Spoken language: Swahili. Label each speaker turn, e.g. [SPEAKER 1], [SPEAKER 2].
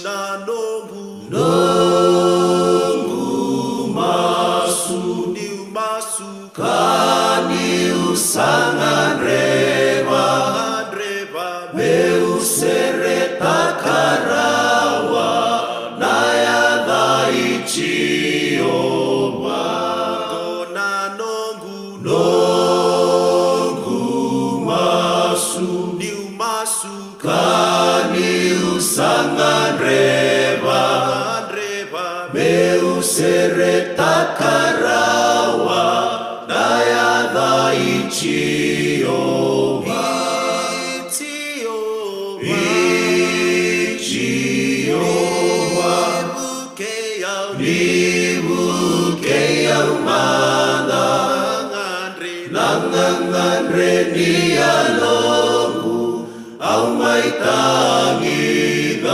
[SPEAKER 1] nongu masu
[SPEAKER 2] niu masu
[SPEAKER 1] kani usangan reba meu sereta karawa naya daichi oba
[SPEAKER 2] kona nongu
[SPEAKER 1] masu
[SPEAKER 2] niu masu
[SPEAKER 1] kani usangan reba meu sereta karawa naya daichi oba Nangangan re ni alongu au mai tangi